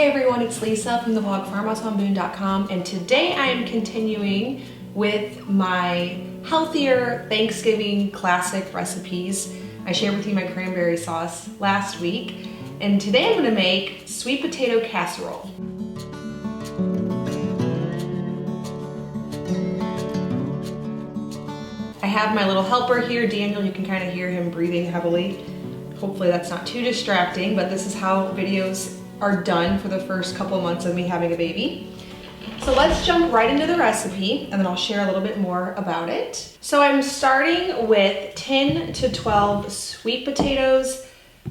Hey everyone, it's Lisa from the blog farmhouseonboone.com, and today I am continuing with my healthier Thanksgiving classic recipes. I shared with you my cranberry sauce last week, and today I'm going to make sweet potato casserole. I have my little helper here, Daniel. You can kind of hear him breathing heavily. Hopefully that's not too distracting, but this is how videos are done for the first couple of months of me having a baby. So let's jump right into the recipe and then I'll share a little bit more about it. So I'm starting with 10 to 12 sweet potatoes.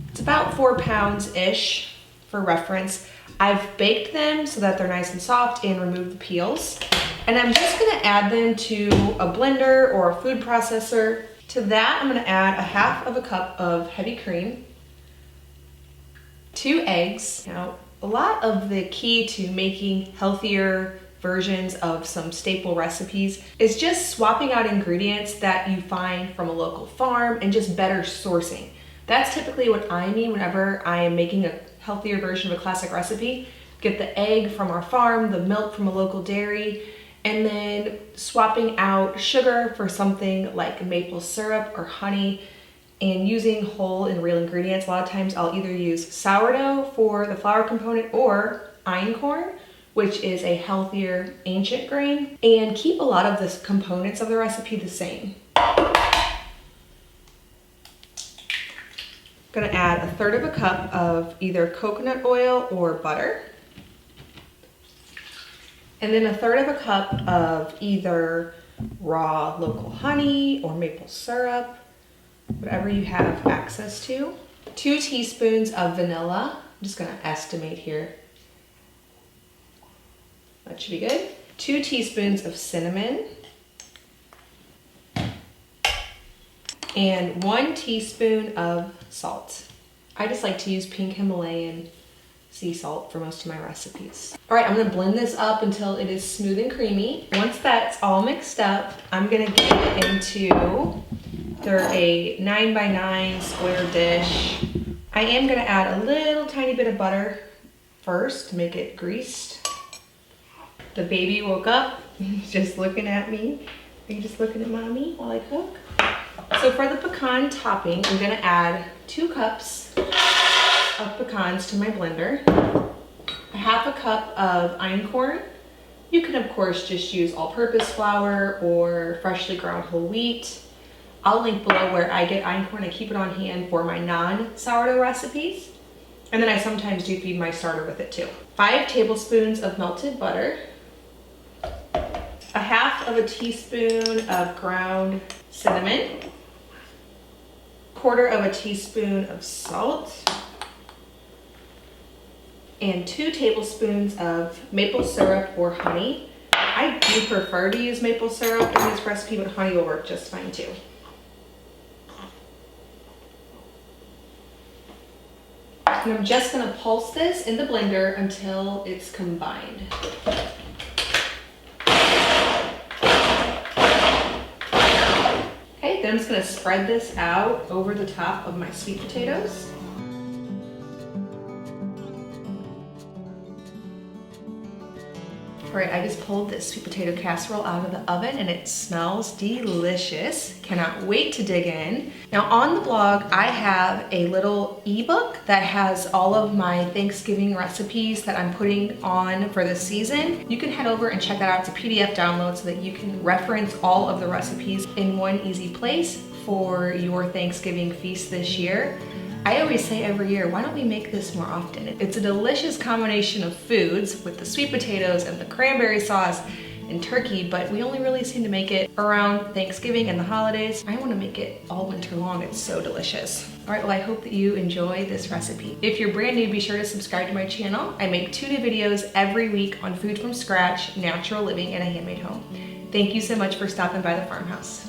It's about 4 pounds-ish for reference. I've baked them so that they're nice and soft and removed the peels. And I'm just gonna add them to a blender or a food processor. To that, I'm gonna add a half of a cup of heavy cream, 2 eggs. Now, a lot of the key to making healthier versions of some staple recipes is just swapping out ingredients that you find from a local farm and just better sourcing. That's typically what I mean whenever I am making a healthier version of a classic recipe. Get the egg from our farm, the milk from a local dairy, and then swapping out sugar for something like maple syrup or honey, and using whole and real ingredients. A lot of times I'll either use sourdough for the flour component or einkorn, which is a healthier ancient grain, and keep a lot of the components of the recipe the same. Gonna add 1/3 cup of either coconut oil or butter. And then 1/3 cup of either raw local honey or maple syrup, whatever you have access to. 2 teaspoons of vanilla. I'm just gonna estimate here. That should be good. 2 teaspoons of cinnamon. And 1 teaspoon of salt. I just like to use pink Himalayan sea salt for most of my recipes. All right, I'm gonna blend this up until it is smooth and creamy. Once that's all mixed up, I'm gonna get it into a 9x9 square dish. I am gonna add a little tiny bit of butter first to make it greased. The baby woke up, he's just looking at me. Are you just looking at mommy while I cook? So for the pecan topping, I'm gonna add 2 cups of pecans to my blender, a half a cup of einkorn. You can of course just use all-purpose flour or freshly ground whole wheat. I'll link below where I get einkorn. I keep it on hand for my non-sourdough recipes. And then I sometimes do feed my starter with it too. 5 tablespoons of melted butter, a half of a teaspoon of ground cinnamon, 1/4 of a teaspoon of salt, and 2 tablespoons of maple syrup or honey. I do prefer to use maple syrup in this recipe, but honey will work just fine too. And I'm just gonna pulse this in the blender until it's combined. Okay, then I'm just gonna spread this out over the top of my sweet potatoes. All right, I just pulled this sweet potato casserole out of the oven and it smells delicious. Cannot wait to dig in. Now on the blog, I have a little ebook that has all of my Thanksgiving recipes that I'm putting on for this season. You can head over and check that out. It's a PDF download so that you can reference all of the recipes in one easy place for your Thanksgiving feast this year. I always say every year, why don't we make this more often? It's a delicious combination of foods with the sweet potatoes and the cranberry sauce and turkey, but we only really seem to make it around Thanksgiving and the holidays. I want to make it all winter long. It's so delicious. All right, well, I hope that you enjoy this recipe. If you're brand new, be sure to subscribe to my channel. I make 2 new videos every week on food from scratch, natural living, and a handmade home. Thank you so much for stopping by the farmhouse.